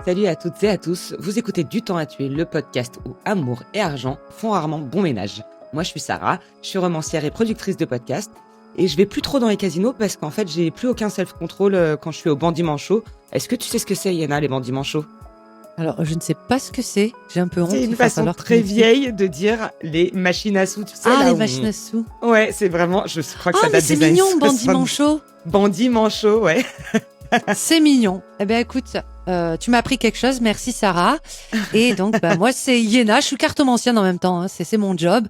Salut à toutes et à tous, vous écoutez Du temps à tuer, le podcast où amour et argent font rarement bon ménage. Moi je suis Sarah, je suis romancière et productrice de podcast et je vais plus trop dans les casinos parce qu'en fait j'ai plus aucun self-control quand je suis au bandit manchot. Est-ce que tu sais ce que c'est, Yana, les bandits manchots? Alors, je ne sais pas ce que c'est. J'ai un peu honte. C'est une façon très vieille de dire les machines à sous, tu sais. Ah, là les où machines à sous. Ouais, c'est vraiment, je crois que ça Ah, mais date c'est des années mignon, bandit 60. manchot. Bandit manchot, ouais. C'est mignon. Eh bien, écoute, tu m'as appris quelque chose. Merci, Sarah. Et donc, moi, c'est Yéna. Je suis cartomancienne en même temps. Hein. C'est mon job.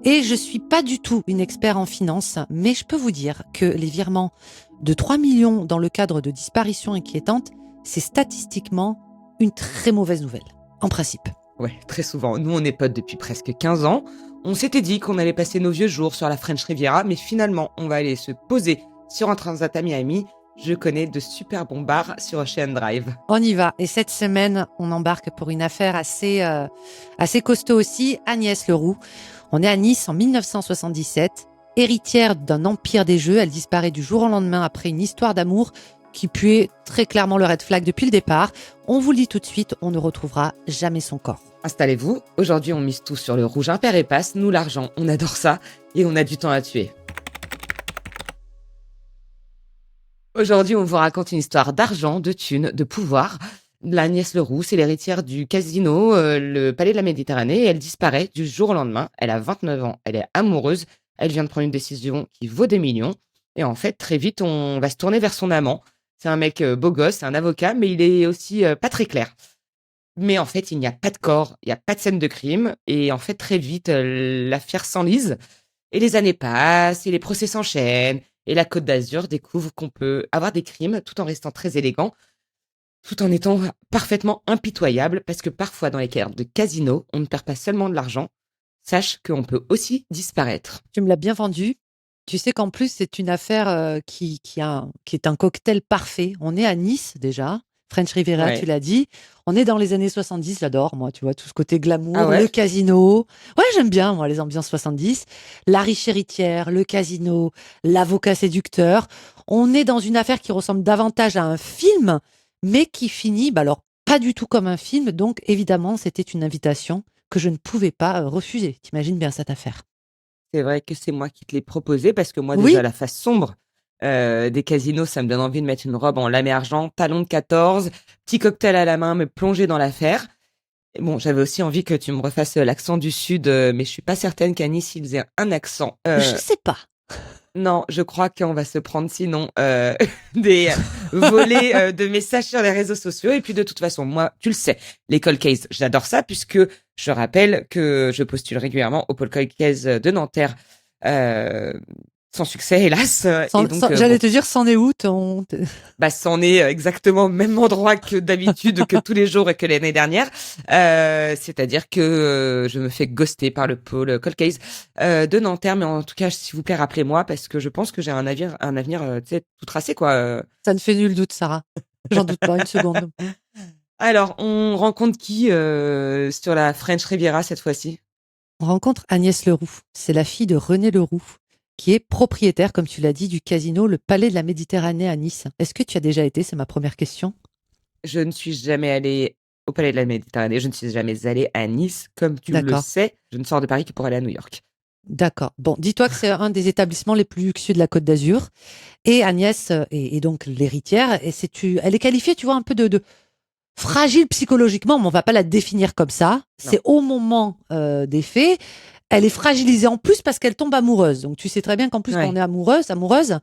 Et je suis pas du tout une experte en finance. Mais je peux vous dire que les virements de 3 millions dans le cadre de disparitions inquiétantes, c'est statistiquement une très mauvaise nouvelle. En principe. Ouais, très souvent. Nous, on est potes depuis presque 15 ans. On s'était dit qu'on allait passer nos vieux jours sur la French Riviera, mais finalement, on va aller se poser sur un transat à Miami. Je connais de super bons bars sur Ocean Drive. On y va. Et cette semaine, on embarque pour une affaire assez costaud aussi. Agnès Leroux. On est à Nice en 1977. Héritière d'un empire des jeux, elle disparaît du jour au lendemain après une histoire d'amour qui puait très clairement le red flag depuis le départ. On vous le dit tout de suite, on ne retrouvera jamais son corps. Installez-vous. Aujourd'hui, on mise tout sur le rouge impair et passe. Nous, l'argent, on adore ça. Et on a du temps à tuer. Aujourd'hui, on vous raconte une histoire d'argent, de thunes, de pouvoir. Agnès Leroux, c'est l'héritière du casino, le Palais de la Méditerranée, et elle disparaît du jour au lendemain. Elle a 29 ans, elle est amoureuse, elle vient de prendre une décision qui vaut des millions. Et en fait, très vite, on va se tourner vers son amant. C'est un mec beau gosse, c'est un avocat, mais il est aussi pas très clair. Mais en fait, il n'y a pas de corps, il n'y a pas de scène de crime. Et en fait, très vite, l'affaire s'enlise. Et les années passent, et les procès s'enchaînent. Et la Côte d'Azur découvre qu'on peut avoir des crimes tout en restant très élégant, tout en étant parfaitement impitoyable, parce que parfois dans les cartes de casino, on ne perd pas seulement de l'argent, sache qu'on peut aussi disparaître. Tu me l'as bien vendu. Tu sais qu'en plus, c'est une affaire qui est un cocktail parfait. On est à Nice déjà. French Riviera, Ouais. tu l'as dit. On est dans les années 70, j'adore, moi, tu vois, tout ce côté glamour, Ah ouais le casino. Ouais, j'aime bien, moi, les ambiances 70. La riche héritière, le casino, l'avocat séducteur. On est dans une affaire qui ressemble davantage à un film, mais qui finit, alors, pas du tout comme un film. Donc, évidemment, c'était une invitation que je ne pouvais pas refuser. T'imagines bien cette affaire. C'est vrai que c'est moi qui te l'ai proposé, parce que moi, Oui. déjà, la face sombre des casinos, ça me donne envie de mettre une robe en lame et argent, talon de 14, petit cocktail à la main, me plonger dans l'affaire. Et bon, j'avais aussi envie que tu me refasses l'accent du Sud, mais je suis pas certaine qu'à Nice, il faisait un accent. Je sais pas. Non, je crois qu'on va se prendre sinon des volets de messages sur les réseaux sociaux. Et puis de toute façon, moi, tu le sais, les cold cases, j'adore ça, puisque je rappelle que je postule régulièrement au pôle cold case de Nanterre, sans succès, hélas. Et donc, J'allais te dire, c'en est où c'en est exactement au même endroit que d'habitude, que tous les jours et que l'année dernière. C'est-à-dire que je me fais ghoster par le pôle cold case de Nanterre. Mais en tout cas, s'il vous plaît, rappelez-moi, parce que je pense que j'ai un avenir tu sais, tout tracé, quoi. Ça ne fait nul doute, Sarah. J'en doute pas une seconde. Alors, on rencontre qui sur la French Riviera cette fois-ci? On rencontre Agnès Leroux. C'est la fille de René Leroux, qui est propriétaire, comme tu l'as dit, du casino Le Palais de la Méditerranée à Nice. Est-ce que tu as déjà été? C'est ma première question. Je ne suis jamais allée au Palais de la Méditerranée. Je ne suis jamais allée à Nice. Comme tu le D'accord. sais, je ne sors de Paris que pour aller à New York. D'accord. Bon, dis-toi que c'est un des établissements les plus luxueux de la Côte d'Azur. Et Agnès est donc l'héritière. Et elle est qualifiée, tu vois, un peu de fragile psychologiquement, mais on va pas la définir comme ça. Non. C'est au moment des faits. Elle est fragilisée en plus parce qu'elle tombe amoureuse. Donc tu sais très bien qu'en plus, Ouais. quand on est amoureuse,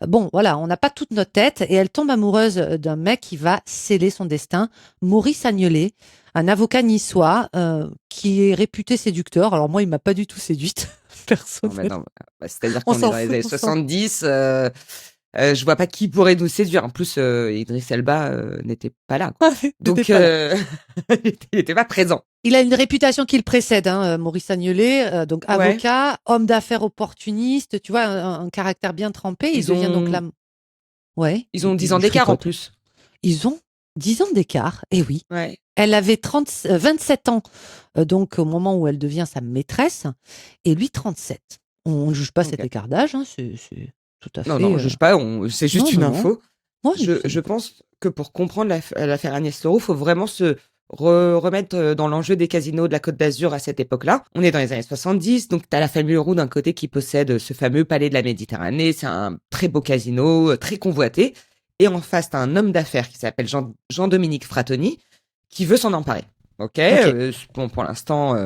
bon voilà, on n'a pas toute notre tête et elle tombe amoureuse d'un mec qui va sceller son destin, Maurice Agnelet, un avocat niçois qui est réputé séducteur. Alors moi, il m'a pas du tout séduite, personnellement. C'est-à-dire On qu'on est s'en dans les fout, années on s'en- 70. Je vois pas qui pourrait nous séduire. En plus, Idriss Elba n'était pas là, quoi. Donc, N'était pas là. il était pas présent. Il a une réputation qui le précède, hein, Maurice Agnelet, donc Ouais. avocat, homme d'affaires opportuniste, tu vois, un caractère bien trempé. Il devient donc l'âme. Ouais. Ils ont 10 ans d'écart en fricotent. plus. Ils ont 10 ans d'écart, et oui. Ouais. Elle avait 27 ans, donc au moment où elle devient sa maîtresse, et lui 37. On ne juge pas cet Ok. écart d'âge, hein, c'est tout à fait. Non, je juge pas. C'est juste non, une non, info. Ouais, je pense que pour comprendre l'affaire Agnès Leroux, il faut vraiment se remettre dans l'enjeu des casinos de la Côte d'Azur à cette époque-là. On est dans les années 70, donc tu as la famille Leroux d'un côté qui possède ce fameux palais de la Méditerranée. C'est un très beau casino, très convoité. Et en face, tu as un homme d'affaires qui s'appelle Jean-Dominique Frattoni qui veut s'en emparer. Ok, bon, pour l'instant,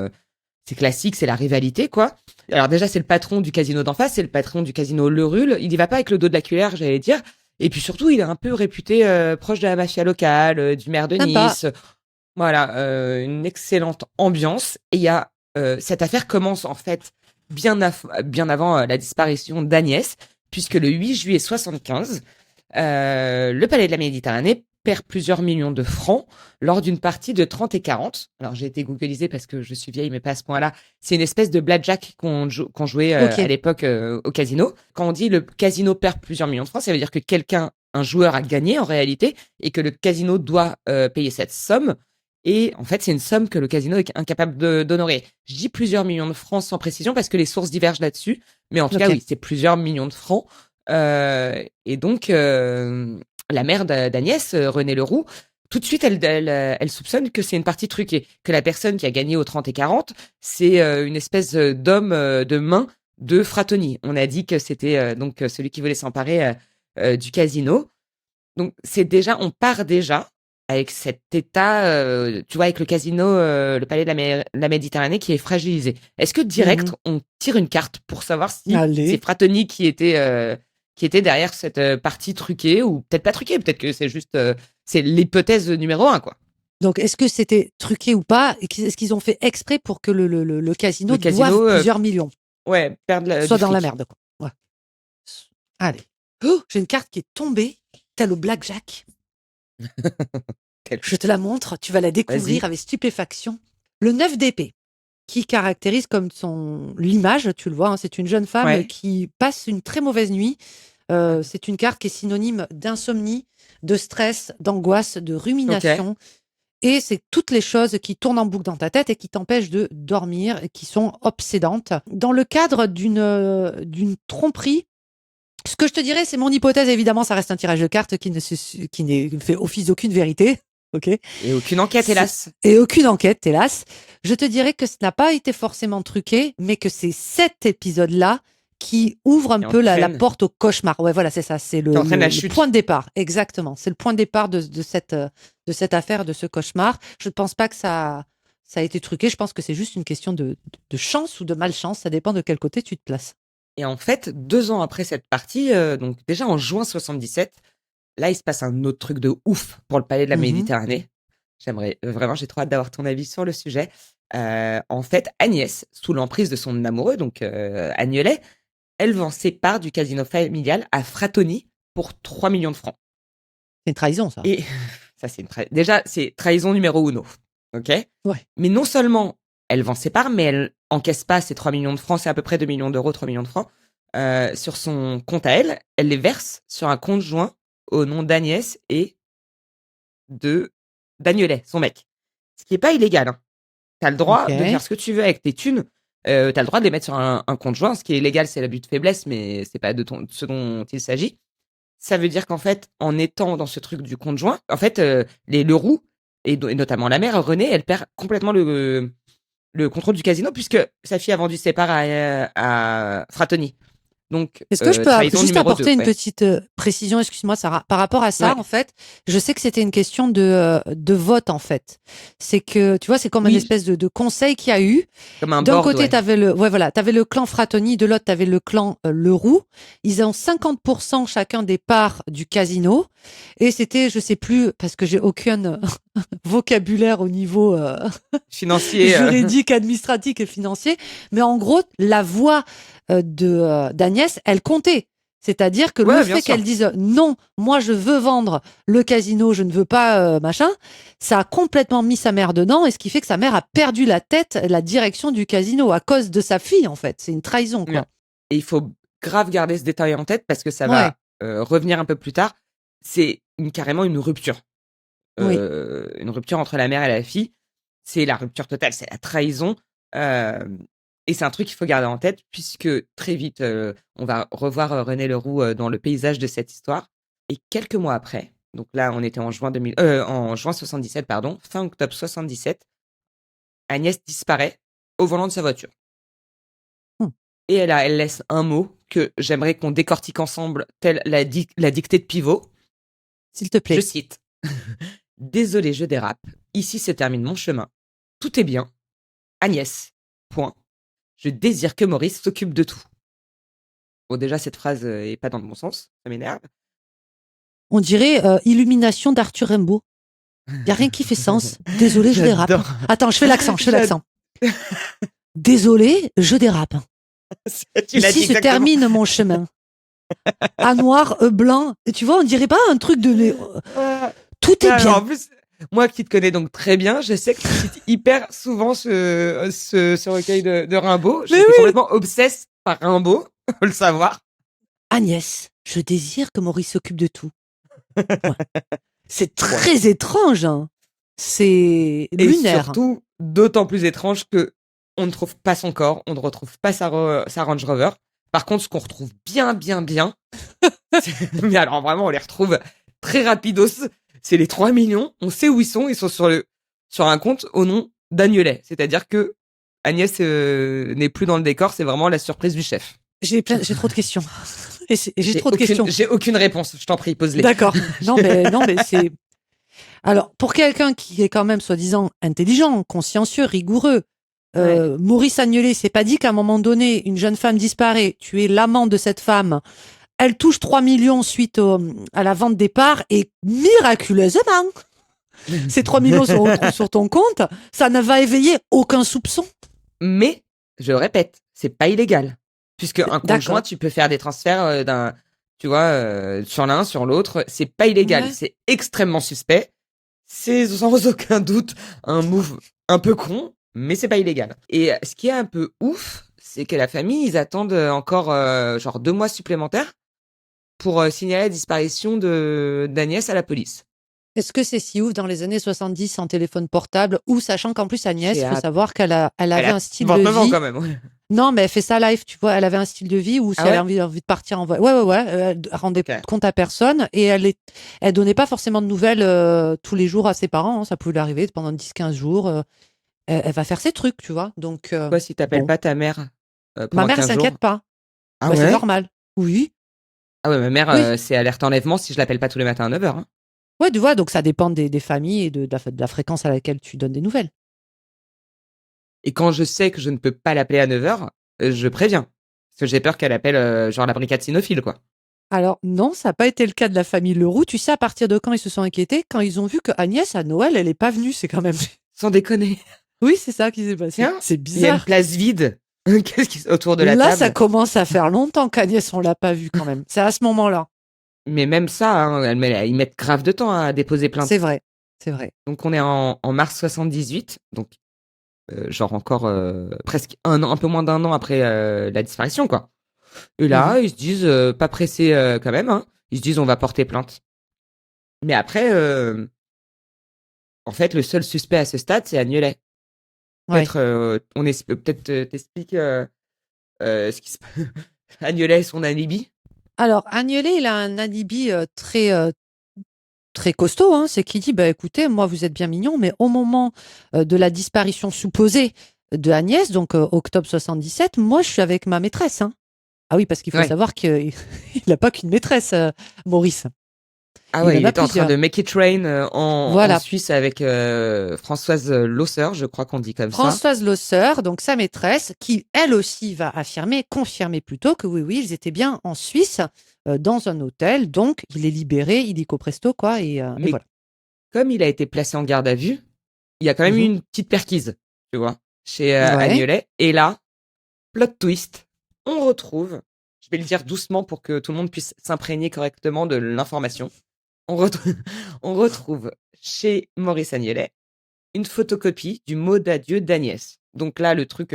c'est classique, c'est la rivalité, quoi. Alors déjà, c'est le patron du casino d'en face, c'est le patron du casino Le Rul. Il y va pas avec le dos de la cuillère, j'allais dire. Et puis surtout, il est un peu réputé proche de la mafia locale, du maire de sympa. Nice. Voilà, une excellente ambiance. Et il y a cette affaire commence en fait bien avant la disparition d'Agnès, puisque le 8 juillet 75, le Palais de la Méditerranée perd plusieurs millions de francs lors d'une partie de 30 et 40. Alors, j'ai été googlisée parce que je suis vieille, mais pas à ce point-là. C'est une espèce de blackjack qu'on jouait à l'époque au casino. Quand on dit le casino perd plusieurs millions de francs, ça veut dire que un joueur a gagné en réalité et que le casino doit payer cette somme. Et en fait, c'est une somme que le casino est incapable d'honorer. Je dis plusieurs millions de francs sans précision parce que les sources divergent là-dessus. Mais en tout cas, oui, c'est plusieurs millions de francs. Et donc, la mère d'Agnès, Renée Leroux, tout de suite, elle soupçonne que c'est une partie truquée, que la personne qui a gagné au 30 et 40, c'est une espèce d'homme de main de Frattoni. On a dit que c'était donc celui qui voulait s'emparer du casino. Donc, on part déjà avec cet état, tu vois, avec le casino, le palais de la Méditerranée qui est fragilisé. Est-ce que direct, on tire une carte pour savoir si c'est Frattoni qui était derrière cette partie truquée, ou peut-être pas truquée, peut-être que c'est juste c'est l'hypothèse numéro 1, quoi. Donc, est-ce que c'était truqué ou pas? Est-ce qu'ils ont fait exprès pour que le casino doive plusieurs millions? Ouais, perdre soit dans la merde, quoi. Ouais. Allez. Oh, j'ai une carte qui est tombée, telle au blackjack. Je te la montre, tu vas la découvrir avec stupéfaction. Le 9 d'épée, qui caractérise comme l'image, tu le vois, hein, c'est une jeune femme qui passe une très mauvaise nuit. C'est une carte qui est synonyme d'insomnie, de stress, d'angoisse, de rumination. Et c'est toutes les choses qui tournent en boucle dans ta tête et qui t'empêchent de dormir, qui sont obsédantes. Dans le cadre d'une tromperie, ce que je te dirais, c'est mon hypothèse, évidemment, ça reste un tirage de cartes qui ne fait office d'aucune vérité. Okay. Et aucune enquête, hélas. Je te dirais que ce n'a pas été forcément truqué, mais que c'est cet épisode-là qui ouvre un peu la porte au cauchemar. Ouais, voilà, c'est ça. C'est le point de départ. Exactement. C'est le point de départ de cette affaire, de ce cauchemar. Je ne pense pas que ça a été truqué. Je pense que c'est juste une question de chance ou de malchance. Ça dépend de quel côté tu te places. Et en fait, 2 ans après cette partie, donc déjà en juin 77, là, il se passe un autre truc de ouf pour le palais de la Méditerranée. J'aimerais vraiment, j'ai trop hâte d'avoir ton avis sur le sujet. En fait, Agnès, sous l'emprise de son amoureux, donc Agnelet, elle vend ses parts du casino familial à Frattoni pour 3 millions de francs. C'est une trahison, ça. Et ça, déjà, c'est trahison numéro 1. Ok. Ouais. Mais non seulement elle vend ses parts, mais elle encaisse pas ces 3 millions de francs, c'est à peu près 2 millions d'euros, 3 millions de francs, sur son compte à elle. Elle les verse sur un compte joint au nom d'Agnès et d'Agnelet, son mec. Ce qui est pas illégal. Hein. T'as le droit de faire ce que tu veux avec tes thunes. T'as le droit de les mettre sur un compte joint. Ce qui est illégal, c'est l'abus de faiblesse, mais c'est pas de ce dont il s'agit. Ça veut dire qu'en fait, en étant dans ce truc du compte joint, en fait, les Leroux, et notamment la mère, Renée, elle perd complètement le contrôle du casino puisque sa fille a vendu ses parts à Frattoni. Donc, est-ce que je peux juste apporter une petite précision, excuse-moi Sarah, par rapport à ça, en fait, je sais que c'était une question de vote, en fait. C'est que, tu vois, c'est comme une espèce de conseil qu'il y a eu. Comme un D'un côté, t'avais le clan Frattoni, de l'autre, t'avais le clan Leroux. Ils ont 50% chacun des parts du casino. Et c'était, je sais plus, parce que j'ai aucun vocabulaire au niveau financier, juridique, administratif et financier. Mais en gros, la voix d'Agnès, elle comptait. C'est-à-dire que le fait qu'elle dise non, moi je veux vendre le casino, je ne veux pas machin, ça a complètement mis sa mère dedans, et ce qui fait que sa mère a perdu la tête, la direction du casino à cause de sa fille, en fait. C'est une trahison, quoi. Et il faut grave garder ce détail en tête parce que ça va revenir un peu plus tard. C'est carrément une rupture. Une rupture entre la mère et la fille. C'est la rupture totale, c'est la trahison. Et c'est un truc qu'il faut garder en tête puisque très vite, on va revoir Renée Leroux dans le paysage de cette histoire. Et quelques mois après, donc là, on était en en juin 77, pardon, fin octobre 77, Agnès disparaît au volant de sa voiture. Hmm. Et elle laisse un mot que j'aimerais qu'on décortique ensemble, tel la dictée de Pivot. S'il te Je plaît. cite. Désolé, je dérape. Ici se termine mon chemin. Tout est bien. Agnès. Point. Je désire que Maurice s'occupe de tout. Bon, déjà, cette phrase est pas dans le bon sens. Ça m'énerve. On dirait Illumination d'Arthur Rimbaud. Il n'y a rien qui fait sens. Désolé, je dérape. J'adore. Attends, je fais l'accent. Désolé, je dérape. Tu l'as dit Ici se exactement. termine mon chemin. À noir, blanc. Et tu vois, on dirait pas un truc de... Tout est Alors, bien. en plus, moi qui te connais donc très bien, je sais que tu cites hyper souvent ce recueil de Rimbaud. J'étais complètement obsesse par Rimbaud, faut le savoir. Agnès, je désire que Maurice s'occupe de tout. Ouais. C'est très étrange. Hein. C'est Et lunaire. surtout, d'autant plus étrange que on ne trouve pas son corps, on ne retrouve pas sa Range Rover. Par contre, ce qu'on retrouve bien, mais alors vraiment, on les retrouve très rapidos. C'est les 3 millions. On sait où ils sont sur un compte au nom d'Agnelet. C'est-à-dire que Agnès n'est plus dans le décor, c'est vraiment la surprise du chef. J'ai trop de questions. J'ai trop de questions. J'ai aucune réponse, je t'en prie, pose-les. D'accord. Non, mais c'est... Alors, pour quelqu'un qui est quand même soi-disant intelligent, consciencieux, rigoureux, Maurice Agnelet s'est pas dit qu'à un moment donné, une jeune femme disparaît, tu es l'amant de cette femme, elle touche 3 millions suite à la vente des parts et miraculeusement, ces 3 millions se retrouvent sur ton compte, ça ne va éveiller aucun soupçon. Mais, je répète, c'est pas illégal. Puisque un D'accord. conjoint, tu peux faire des transferts tu vois, sur l'un, sur l'autre. C'est pas illégal. Ouais. C'est extrêmement suspect. C'est sans aucun doute un move un peu con, mais c'est pas illégal. Et ce qui est un peu ouf, c'est que la famille, ils attendent encore genre 2 mois supplémentaires pour signaler la disparition d'Agnès à la police. Est-ce que c'est si ouf dans les années 70 en téléphone portable ou sachant qu'en plus Agnès, il faut C'est savoir qu'elle avait un style de 29 ans vie. quand même. Ouais. Non, mais elle fait ça live, tu vois. Elle avait un style de vie où si elle a envie de partir en voyage, elle rendait compte à personne et elle donnait pas forcément de nouvelles tous les jours à ses parents. Hein, ça pouvait lui arriver pendant 10-15 jours. Elle va faire ses trucs, tu vois. Donc, Quoi, si t'appelles pas ta mère ma pendant mère 15 jours s'inquiète pas. Ah ouais C'est normal. Oui. Ah ouais, ma mère, c'est alerte enlèvement si je l'appelle pas tous les matins à 9h. Hein. Ouais, tu vois, donc ça dépend des familles et de la fréquence à laquelle tu donnes des nouvelles. Et quand je sais que je ne peux pas l'appeler à 9h, je préviens. Parce que j'ai peur qu'elle appelle genre la brigade cynophile, quoi. Alors non, ça n'a pas été le cas de la famille Leroux. Tu sais à partir de quand ils se sont inquiétés? Quand ils ont vu que Agnès, à Noël, elle est pas venue. C'est quand même... Sans déconner. Oui, c'est ça qui s'est passé. Tiens, c'est il y a une bizarre. place vide. Qu'est-ce qui autour de la Là, table ça commence à faire longtemps qu'Agnès, on l'a pas vue quand même. C'est à ce moment-là. Mais même ça, hein, ils mettent grave de temps à déposer plainte. C'est vrai. Donc on est en mars 78, donc genre encore presque un peu moins d'1 an après la disparition, quoi. Et là, ils se disent, pas pressés quand même, hein. Ils se disent, on va porter plainte. Mais après, en fait, le seul suspect à ce stade, c'est Agnelet. Peut-être, peut-être t'expliques ce qui se passe. Agnelet et son alibi. Alors, Agnelet, il a un alibi très costaud. Hein. C'est qu'il dit, bah écoutez, moi, vous êtes bien mignon, mais au moment de la disparition supposée de Agnès, donc octobre 77, moi, je suis avec ma maîtresse. Hein. Ah oui, parce qu'il faut savoir qu'il n'a pas qu'une maîtresse, Maurice. Ah ouais, il était en train de make it rain en Suisse avec Françoise Losser, je crois qu'on dit comme ça. Françoise Losser, donc sa maîtresse, qui elle aussi va confirmer plutôt que oui, ils étaient bien en Suisse, dans un hôtel, donc il est libéré, illico presto, quoi, et voilà. Comme il a été placé en garde à vue, il y a quand même eu une petite perquise, tu vois, chez Agnelet. Et là, plot twist, on retrouve, je vais le dire doucement pour que tout le monde puisse s'imprégner correctement de l'information. On retrouve chez Maurice Agnelet une photocopie du mot d'adieu d'Agnès. Donc là, le truc,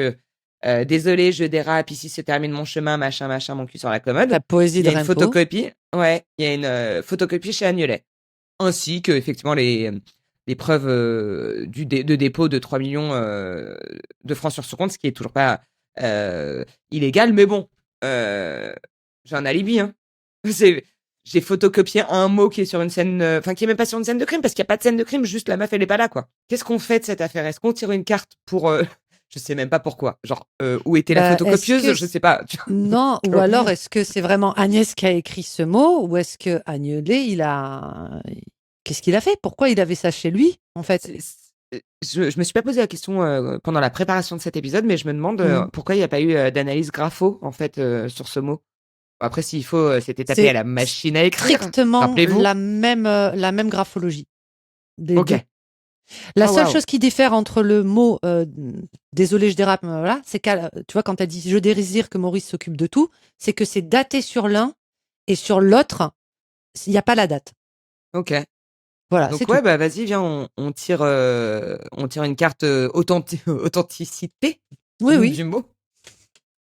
désolé, je dérape, ici se termine mon chemin, machin, mon cul sur la commode. La poésie de Rimbaud. Il y a une photocopie, il y a une photocopie chez Agnelet. Ainsi que, effectivement, les preuves de dépôt de 3 millions de francs sur son compte, ce qui est toujours pas illégal. Mais bon, j'ai un alibi, hein. j'ai photocopié un mot qui est sur une scène, enfin qui est même pas sur une scène de crime parce qu'il y a pas de scène de crime, juste la meuf elle est pas là quoi. Qu'est-ce qu'on fait de cette affaire? Est-ce qu'on tire une carte pour, je sais même pas pourquoi. Genre où était la Bah, photocopieuse? Je sais pas. Non, ou alors est-ce que c'est vraiment Agnès qui a écrit ce mot ou est-ce que Agnelet, qu'est-ce qu'il a fait? Pourquoi il avait ça chez lui, en fait? Je me suis pas posé la question pendant la préparation de cet épisode, mais je me demande Mm. pourquoi il n'y a pas eu d'analyse grapho en fait sur ce mot. Après, s'il faut, c'était tapé à C'est la machine à écrire. strictement Rappelez-vous. la même graphologie des Ok. deux. La Oh, seule waouh. chose qui diffère entre le mot désolé, je dérape, voilà, c'est que tu vois quand tu as dit je désire que Maurice s'occupe de tout, c'est que c'est daté sur l'un et sur l'autre, il n'y a pas la date. Ok. Voilà, c'est Donc tout. ouais, bah vas-y, viens, on tire une carte authenticité Oui, oui. du mot.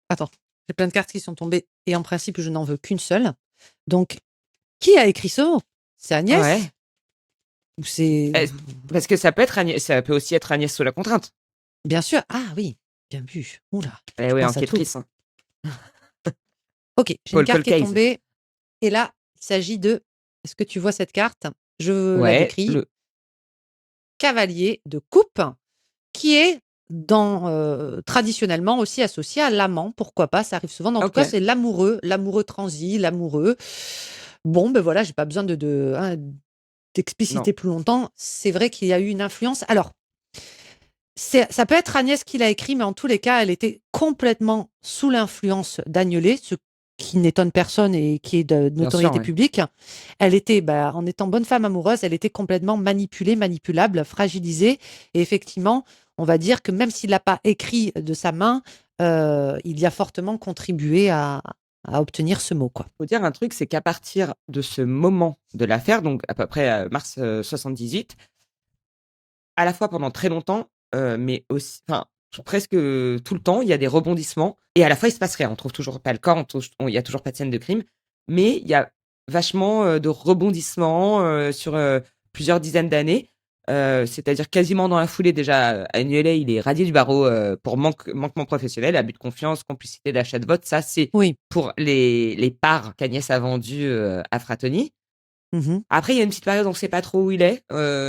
Attends, j'ai plein de cartes qui sont tombées et en principe, je n'en veux qu'une seule. Donc, qui a écrit ce mot? C'est Agnès? Ouais. Ou c'est... Parce que ça peut être ça peut aussi être Agnès sous la contrainte. Bien sûr. Ah oui, bien vu. Oula, Eh je oui, pense à tout. enquêtrice. Hein. Ok, j'ai une Paul carte qui est Colcase. tombée. Et là, il s'agit de... Est-ce que tu vois cette carte? Je la Ouais. décris. Cavalier de coupe, qui est traditionnellement aussi associé à l'amant. Pourquoi pas? Ça arrive souvent. En tout cas, c'est l'amoureux transi, l'amoureux. Bon, ben voilà, j'ai pas besoin d'expliciter Non. plus longtemps. C'est vrai qu'il y a eu une influence. Alors, ça peut être Agnès qui l'a écrit, mais en tous les cas, elle était complètement sous l'influence d'Agnelet, ce qui n'étonne personne et qui est de Bien sûr, notoriété ouais. publique. Elle était, en étant bonne femme amoureuse, elle était complètement manipulée, manipulable, fragilisée. Et effectivement, on va dire que même s'il l'a pas écrit de sa main, il y a fortement contribué à obtenir ce mot, quoi. Faut dire un truc, c'est qu'à partir de ce moment de l'affaire, donc à peu près mars 78, à la fois pendant très longtemps, mais aussi, enfin presque tout le temps, il y a des rebondissements et à la fois il se passe rien. On trouve toujours pas le corps, il y a toujours pas de scène de crime, mais il y a vachement de rebondissements sur plusieurs dizaines d'années. C'est-à-dire quasiment dans la foulée déjà, Agnelet, il est radié du barreau pour manquement professionnel, abus de confiance, complicité d'achat de vote. Ça, c'est Oui. pour les parts qu'Agnès a vendues à Fratoni. Mhm. Après, il y a une petite période où on ne sait pas trop où il est.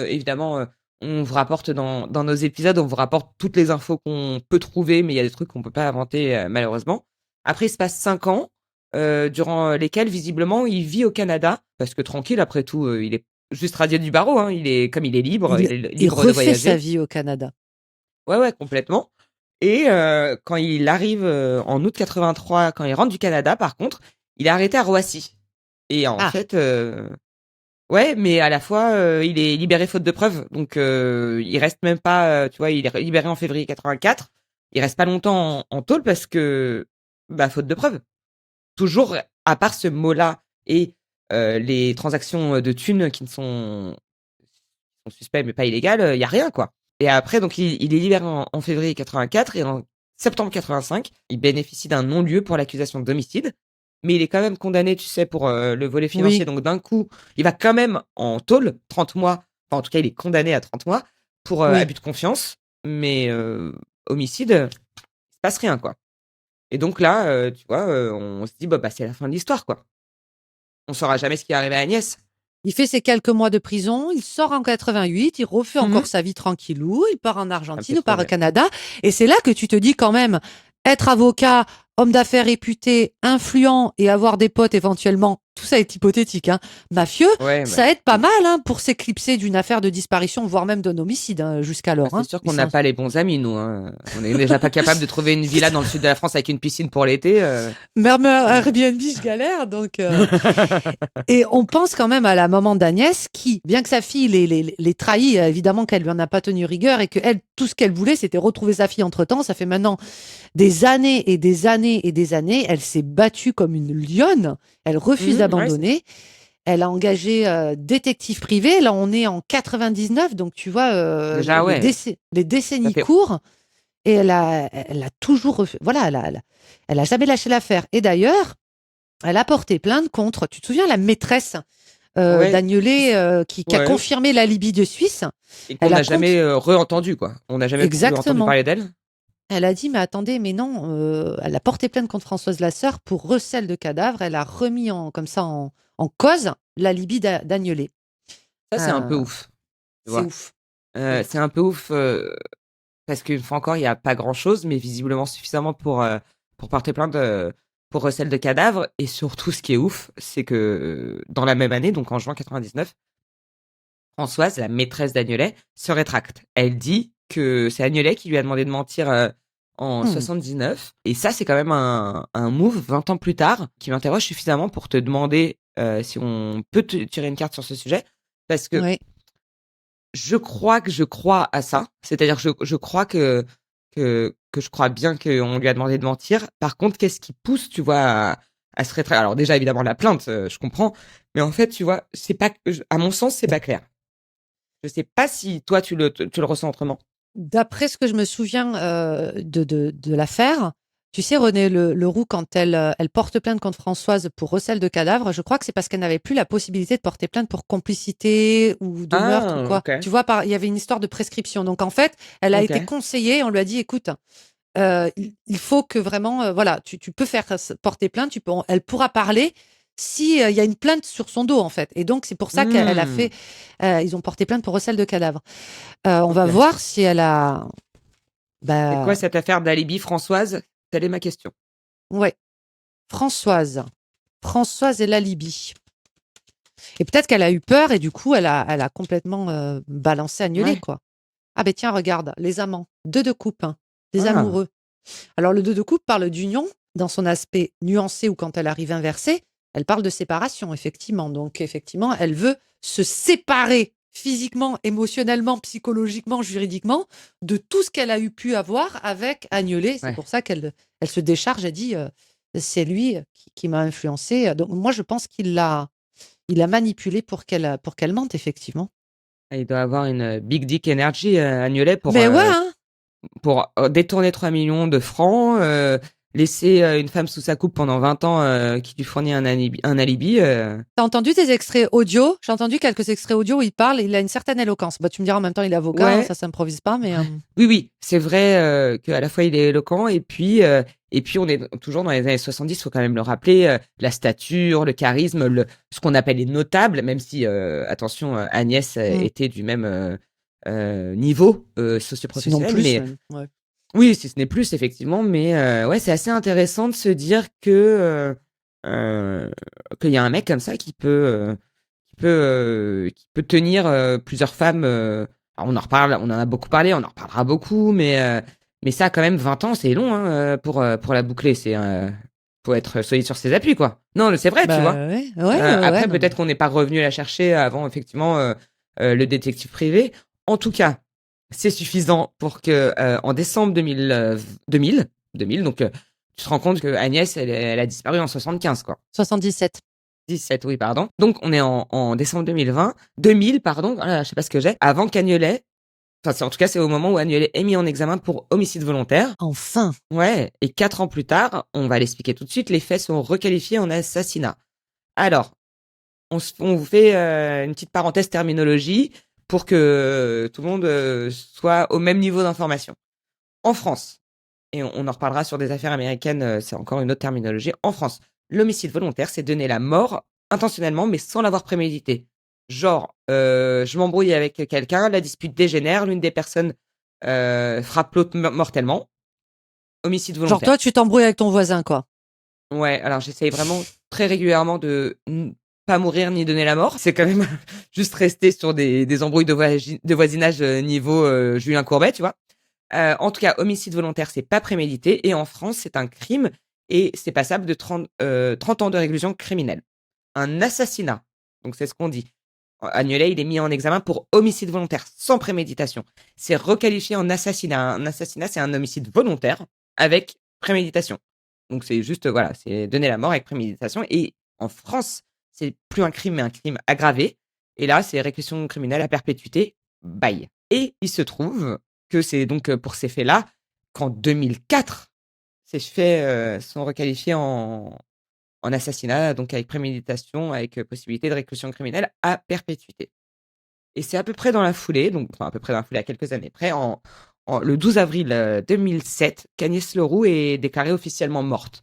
Évidemment, on vous rapporte dans nos épisodes, on vous rapporte toutes les infos qu'on peut trouver, mais il y a des trucs qu'on peut pas inventer malheureusement. Après, il se passe 5 ans, durant lesquels visiblement il vit au Canada, parce que tranquille, après tout, il est juste radié du barreau. Hein, il est comme il est libre, il est Il libre de refait sa voyager. vie au Canada. Ouais, ouais, complètement. Et quand il arrive en août 83, quand il rentre du Canada, par contre, il est arrêté à Roissy. Et en Ah, fait, ouais, mais à la fois, il est libéré faute de preuves. Donc, il reste même pas, tu vois, il est libéré en février 84. Il reste pas longtemps en tôle parce que, bah, faute de preuves. Toujours, à part ce mot-là et les transactions de thunes qui sont suspectes mais pas illégales, il y a rien, quoi. Et après, donc, il est libéré en février 84 et en septembre 85, il bénéficie d'un non-lieu pour l'accusation d'homicide. Mais il est quand même condamné, tu sais, pour le volet financier. oui. Donc, d'un coup, il va quand même en tôle, 30 mois. Enfin, en tout cas, il est condamné à 30 mois pour Oui. abus de confiance. Mais homicide, il se passe rien, quoi. Et donc là, tu vois, on se dit, bah, c'est la fin de l'histoire, quoi. On saura jamais ce qui est arrivé à Agnès. Il fait ses quelques mois de prison, il sort en 88, il refait encore sa vie tranquillou, il part en Ça me Argentine fait ou trop part au rire. Canada. Et c'est là que tu te dis quand même, être avocat, homme d'affaires réputé, influent et avoir des potes éventuellement, tout ça est hypothétique, hein, mafieux, Ouais, ça aide pas mal hein, pour s'éclipser d'une affaire de disparition, voire même d'un homicide hein, jusqu'alors. c'est Hein. sûr qu'on n'a pas les bons amis, nous. Hein. On est déjà pas capable de trouver une villa dans le sud de la France avec une piscine pour l'été. Même Airbnb, je galère, donc... Et on pense quand même à la maman d'Agnès qui, bien que sa fille les trahit, évidemment qu'elle lui en a pas tenu rigueur et que elle, tout ce qu'elle voulait, c'était retrouver sa fille entre-temps. Ça fait maintenant des années et des années et des années. Elle s'est battue comme une lionne. Elle refuse Ouais, d'abandonner. Elle a engagé détective privé. Là, on est en 99, donc tu vois, déjà, ouais. les Ça décennies fait... courent. Et elle a toujours, voilà, elle a jamais lâché l'affaire. Et d'ailleurs, elle a porté plainte contre, tu te souviens, la maîtresse Ouais. d'Agnelet qui a Ouais. confirmé l'alibi de Suisse. Et qu'on Elle a n'a jamais re-entendu, quoi. On n'a jamais plus entendu Exactement. parler d'elle. Elle a dit, mais attendez, mais non, elle a porté plainte contre Françoise Lasserre pour recel de cadavre. Elle a remis comme ça en cause l'alibi d'Agnelet. Ça, c'est un peu Euh, ouf, tu c'est vois. ouf. C'est ouf. C'est un peu ouf parce qu'une fois encore, il y a pas grand-chose, mais visiblement suffisamment pour porter plainte pour recel de cadavres. Et surtout, ce qui est ouf, c'est que dans la même année, donc en juin 99, Françoise, la maîtresse d'Agnelet, se rétracte. Elle dit que c'est Agnelet qui lui a demandé de mentir en Hmm. 79. Et ça, c'est quand même un move 20 ans plus tard qui m'interroge suffisamment pour te demander si on peut te tirer une carte sur ce sujet. Parce que Oui. je crois que je crois à ça. C'est-à-dire que je crois que je crois bien qu'on lui a demandé de mentir. Par contre, qu'est-ce qui pousse, tu vois, à se rétracter? Alors déjà, évidemment, la plainte, je comprends. Mais en fait, tu vois, c'est pas, à mon sens, c'est pas clair. Je sais pas si toi, tu le ressens autrement. D'après ce que je me souviens de l'affaire, tu sais, René Leroux, quand elle porte plainte contre Françoise pour recel de cadavre, je crois que c'est parce qu'elle n'avait plus la possibilité de porter plainte pour complicité ou de meurtre ou Ah, quoi. ok. Tu vois, il y avait une histoire de prescription. Donc en fait, elle a été Ok. conseillée, on lui a dit, écoute, il faut que vraiment, voilà, tu peux faire porter plainte, elle pourra parler si il y a une plainte sur son dos en fait. Et donc c'est pour ça qu'elle a Hmm. fait, ils ont porté plainte pour recel de cadavre. On va Ok. voir si elle a, C'est quoi bah cette affaire d'alibi, Françoise? Telle est ma question. ouais, Françoise, Françoise et la Libye. Et peut-être qu'elle a eu peur et du coup elle a complètement balancé Agnelet Ouais. quoi. Ah ben tiens regarde, les amants, deux de coupe, hein, des Ah. amoureux. Alors le deux de coupe parle d'union dans son aspect nuancé ou quand elle arrive inversée, elle parle de séparation effectivement. Donc effectivement, elle veut se séparer physiquement, émotionnellement, psychologiquement, juridiquement de tout ce qu'elle a eu pu avoir avec Agnelet. C'est Ouais. pour ça qu'elle se décharge et dit c'est lui qui m'a influencé. Donc moi je pense qu'il l'a manipulée pour qu'elle mente effectivement. Il doit avoir une big dick energy, Agnelet, Mais ouais, hein. pour détourner 3 millions de francs, laisser une femme sous sa coupe pendant 20 ans qui lui fournit un alibi. T'as entendu des extraits audio? J'ai entendu quelques extraits audio où il parle, il a une certaine éloquence. Bah, tu me diras en même temps, il est avocat, hein, Ouais, ça s'improvise pas, mais oui, oui, c'est vrai qu'à la fois il est éloquent et puis on est toujours dans les années 70, faut quand même le rappeler, la stature, le charisme, ce qu'on appelle les notables, même si, attention, Agnès était du même niveau sinon socioprofessionnel, plus mais même. Ouais. oui, si ce n'est plus, effectivement, mais ouais, c'est assez intéressant de se dire qu'il y a un mec comme ça qui peut tenir plusieurs femmes. Alors on en reparle, on en a beaucoup parlé, on en reparlera beaucoup, mais ça, quand même, 20 ans, c'est long pour la boucler. Faut être solide sur ses appuis, quoi. Non, c'est vrai, tu vois. Bah ouais, ouais, ouais, ouais, Après, non, mais peut-être qu'on n'est pas revenu la chercher avant, effectivement, le détective privé. En tout cas, c'est suffisant pour que en décembre 2000, donc tu te rends compte que Agnès, elle a disparu en 75, quoi. 77. 17, oui, pardon. Donc, on est en décembre 2000, pardon. Ah là, je sais pas ce que j'ai. Avant qu'Agnelet, enfin, en tout cas, c'est au moment où Agnelet est mis en examen pour homicide volontaire. Enfin. Ouais. Et 4 ans plus tard, on va l'expliquer tout de suite, les faits sont requalifiés en assassinat. Alors, on vous fait une petite parenthèse terminologie pour que tout le monde soit au même niveau d'information. En France, et on en reparlera sur des affaires américaines, c'est encore une autre terminologie. En France, l'homicide volontaire, c'est donner la mort intentionnellement, mais sans l'avoir prémédité. Genre, je m'embrouille avec quelqu'un, la dispute dégénère, l'une des personnes frappe l'autre mortellement. Homicide Genre volontaire. toi, tu t'embrouilles avec ton voisin, quoi. Ouais, alors j'essaye vraiment très régulièrement de pas mourir ni donner la mort. C'est quand même juste rester sur des embrouilles de voisinage niveau Julien Courbet, tu vois. En tout cas, homicide volontaire, c'est pas prémédité. Et en France, c'est un crime et c'est passable de 30 ans de réclusion criminelle. Un assassinat, donc c'est ce qu'on dit. Agnelet, il est mis en examen pour homicide volontaire sans préméditation. C'est requalifié en assassinat. Un assassinat, c'est un homicide volontaire avec préméditation. Donc c'est juste, voilà, c'est donner la mort avec préméditation. Et en France, c'est plus un crime, mais un crime aggravé. Et là, c'est réclusion criminelle à perpétuité. Bye. Et il se trouve que c'est donc pour ces faits-là qu'en 2004, ces faits sont requalifiés en assassinat, donc avec préméditation, avec possibilité de réclusion criminelle à perpétuité. Et c'est à peu près dans la foulée, donc enfin à peu près dans la foulée, à quelques années près, le 12 avril 2007 qu'Agnès Leroux est déclarée officiellement morte.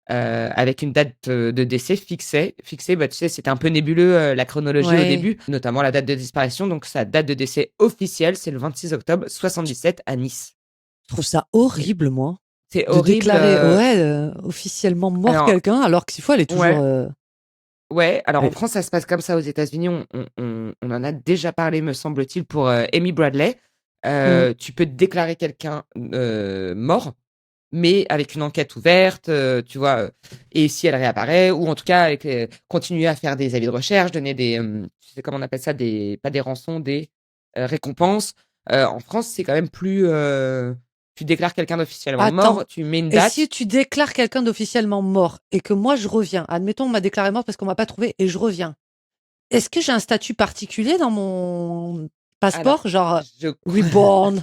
Avec une date de décès fixée. Bah, tu sais, c'était un peu nébuleux la chronologie au Ouais. début, notamment la date de disparition. Donc sa date de décès officielle, c'est le 26 octobre 77 à Nice. Je trouve ça horrible, moi, C'est de horrible. déclarer, ouais, officiellement mort Alors, quelqu'un, alors que s'il faut, elle est toujours. ouais, ouais. Alors en Elle- France, ça se passe comme ça. Aux États-Unis, on en a déjà parlé, me semble-t-il, pour Amy Bradley. Mm. Tu peux déclarer quelqu'un mort, mais avec une enquête ouverte, tu vois, et si elle réapparaît, ou en tout cas avec continuer à faire des avis de recherche, donner des, tu sais comment on appelle ça, des pas des rançons, des récompenses. En France, c'est quand même plus, tu déclares quelqu'un d'officiellement Attends. mort, tu mets une Et si date. tu déclares quelqu'un d'officiellement mort et que moi je reviens, admettons on m'a déclaré mort parce qu'on m'a pas trouvé et je reviens, est-ce que j'ai un statut particulier dans mon Alors, passeport, genre je reborn,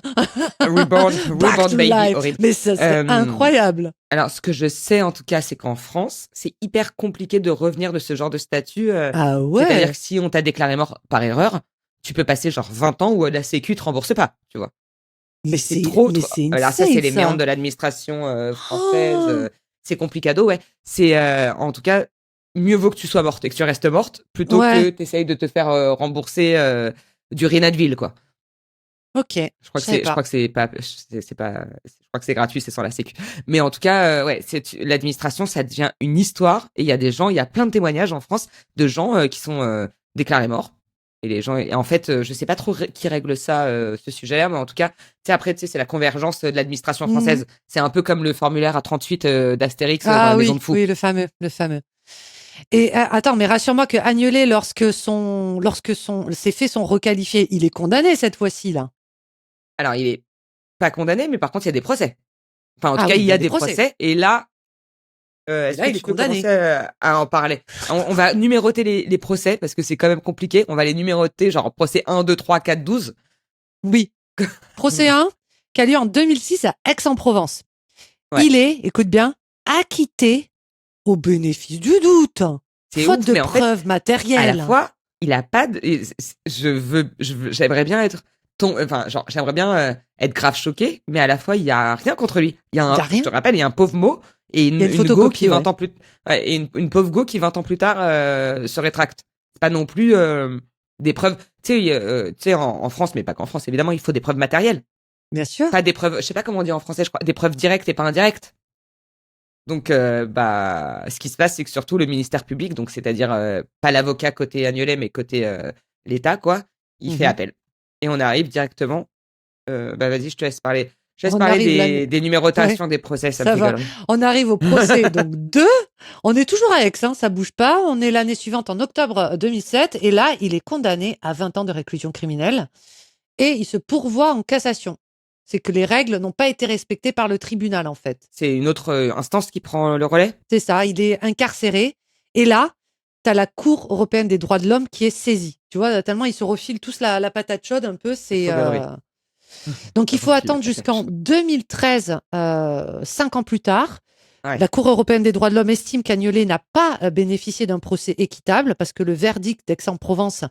reborn, back reborn to baby, life? horrible. Mais ça serait incroyable. Alors, ce que je sais en tout cas, c'est qu'en France, c'est hyper compliqué de revenir de ce genre de statut. Ah C'est-à-dire ouais. que si on t'a déclaré mort par erreur, tu peux passer genre 20 ans où la Sécu te rembourse pas, tu vois. Mais C'est c'est trop, mais trop. c'est Alors ça, c'est insane les méandres ça. de l'administration française. Oh, C'est complicado, ouais. C'est en tout cas mieux vaut que tu sois morte et que tu restes morte plutôt ouais. que tu essayes de te faire rembourser du Rinadville, quoi. Ok. Je Je savais pas. crois que c'est pas, c'est pas, je crois que c'est gratuit, c'est sans la Sécu. Mais en tout cas, ouais, l'administration, ça devient une histoire. Et il y a des gens, il y a plein de témoignages en France de gens qui sont déclarés morts. Et les gens, et en fait, je sais pas trop qui règle ça, ce sujet-là, mais en tout cas, tu sais, après, tu sais, c'est la convergence de l'administration Mhm. française. C'est un peu comme le formulaire A38 d'Astérix dans Ah la Maison de oui, Fou. oui, le fameux, le fameux. Et attends, mais rassure-moi que Agnelet, lorsque ses faits sont requalifiés, il est condamné cette fois-ci là. Alors, il est pas condamné, mais par contre, il y a des procès. Enfin, en tout Ah cas, oui, il il y y a a des des procès. procès. Et là, Et est-ce là, que il est tu peux commencer condamné. à en parler? On va numéroter les procès parce que c'est quand même compliqué. On va les numéroter, genre procès 1, 2, 3, 4, 12. Oui. Procès 1, qui a lieu en 2006 à Aix-en-Provence. Ouais, Il est, écoute bien, acquitté au bénéfice du doute, c'est faute ouf. de Mais en fait, preuves à la matérielles. fois, il a pas de. J'aimerais bien être enfin, genre, j'aimerais bien être grave choqué, mais à la fois, il y a rien contre lui. Il n'y a Je rien. te rappelle, il y a un pauvre mot et Il y a une une go qui photocopie, 20 ouais. ans plus, ouais, et une pauvre go qui 20 ans plus tard se rétracte. C'est pas non plus des preuves. Tu sais, en France, mais pas qu'en France, évidemment, il faut des preuves matérielles. Bien sûr. Pas des preuves, je sais pas comment on dit en français, je crois, des preuves directes et pas indirectes. Donc, bah, ce qui se passe, c'est que surtout le ministère public, donc c'est-à-dire pas l'avocat côté Agnolet, mais côté l'État, quoi, il fait Mhm. appel. Et on arrive directement. Bah, vas-y, je te laisse parler. Je te laisse On parler arrive là. des Ouais, numérotations des procès, ça me ça fait va. gaulerie. On arrive au procès donc 2. On est toujours à Aix, hein, ça bouge pas. On est l'année suivante en octobre 2007 et là, il est condamné à 20 ans de réclusion criminelle et il se pourvoit en cassation. C'est que les règles n'ont pas été respectées par le tribunal en fait. C'est une autre instance qui prend le relais? C'est ça, il est incarcéré et là, tu as la Cour européenne des droits de l'homme qui est saisie. Tu vois, tellement ils se refilent tous la patate chaude un peu, C'est c'est trop gaulerie. donc il faut Refile attendre la jusqu'en patate. 2013, 5 ans plus tard. Ouais. La Cour européenne des droits de l'homme estime qu'Agnolet n'a pas bénéficié d'un procès équitable parce que le verdict d'Aix-en-Provence,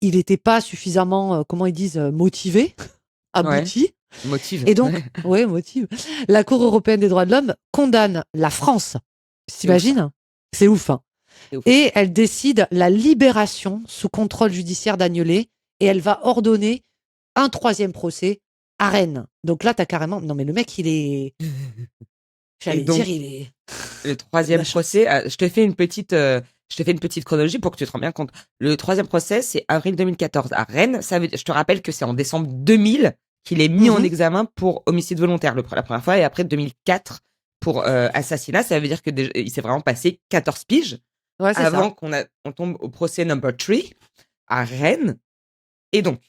il n'était pas suffisamment, comment ils disent, motivé, Ouais. abouti. Motive. Et donc, Ouais. ouais, motive. La Cour européenne des droits de l'homme condamne la France. C'est ouf, ça. T'imagines? C'est ouf, hein. C'est ouf. Et elle décide la libération sous contrôle judiciaire d'Agnolet et elle va ordonner un troisième procès à Rennes. Donc là, t'as carrément. Non, mais le mec, il est. Et J'allais dire, donc, il est. le Il a de la troisième chance. procès, je te fais une petite chronologie pour que tu te rendes bien compte. Le troisième procès, c'est avril 2014 à Rennes. Je te rappelle que c'est en décembre 2000 qu'il est mis en Mhm. examen pour homicide volontaire la première fois et après 2004 pour assassinat. Ça veut dire que il s'est vraiment passé 14 piges Ouais, c'est ça. avant on tombe au procès number 3 à Rennes. Et donc,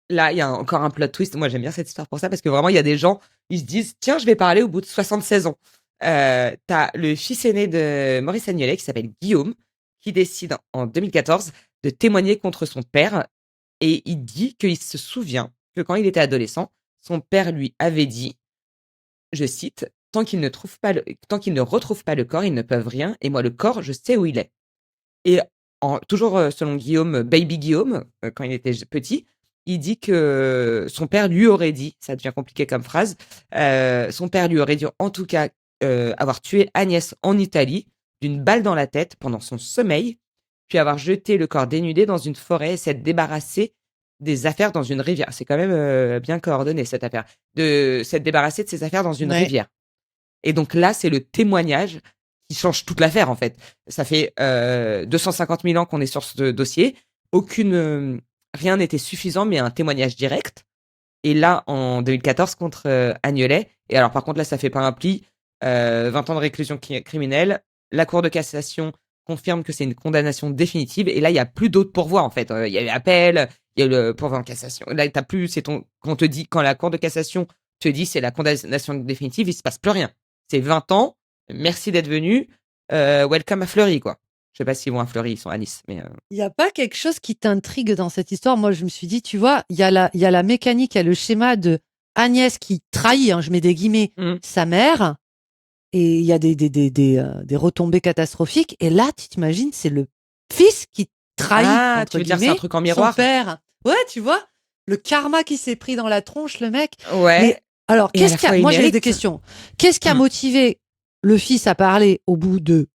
là, il y a encore un plot twist. Moi, j'aime bien cette histoire pour ça parce que vraiment, il y a des gens, ils se disent, tiens, je vais parler au bout de 76 ans. T'as le fils aîné de Maurice Agnelet qui s'appelle Guillaume, qui décide en 2014 de témoigner contre son père et il dit qu'il se souvient que quand il était adolescent, son père lui avait dit, je cite, tant qu'ils ne retrouvent pas le corps, ils ne peuvent rien et moi, le corps, je sais où il est. Et toujours selon Guillaume, Baby Guillaume, quand il était petit, il dit que son père lui aurait dit, ça devient compliqué comme phrase, son père lui aurait dit en tout cas avoir tué Agnès en Italie d'une balle dans la tête pendant son sommeil, puis avoir jeté le corps dénudé dans une forêt et s'être débarrassé des affaires dans une rivière. C'est quand même bien coordonné cette affaire. De s'être débarrassé de ses affaires dans une Ouais. rivière. Et donc là, c'est le témoignage qui change toute l'affaire en fait. Ça fait 250 000 ans qu'on est sur ce dossier. Rien n'était suffisant, mais un témoignage direct. Et là, en 2014, contre Agnelet. Et alors, par contre, là, ça fait pas un pli. 20 ans de réclusion criminelle. La Cour de cassation confirme que c'est une condamnation définitive. Et là, il y a plus d'autres pourvois, en fait. Il y a eu appel, il y a eu le pourvoi en cassation. Là, t'as plus, quand la Cour de cassation te dit c'est la condamnation définitive, il se passe plus rien. C'est 20 ans. Merci d'être venu. Welcome à Fleury, quoi. Je sais pas s'ils vont à Fleury, ils sont à Nice, mais Il n'y a pas quelque chose qui t'intrigue dans cette histoire? Moi, je me suis dit, tu vois, il y a la mécanique, il y a le schéma de Agnès qui trahit, je mets des guillemets, sa mère, et il y a des retombées catastrophiques. Et là, tu t'imagines, c'est le fils qui trahit, entre tu veux dire c'est un guillemets, truc en miroir? son père. Ouais, tu vois, le karma qui s'est pris dans la tronche, le mec. Ouais. Mais alors, Et à la fois, il moi, j'ai mérite. des questions. Qu'est-ce qui a motivé le fils à parler au bout de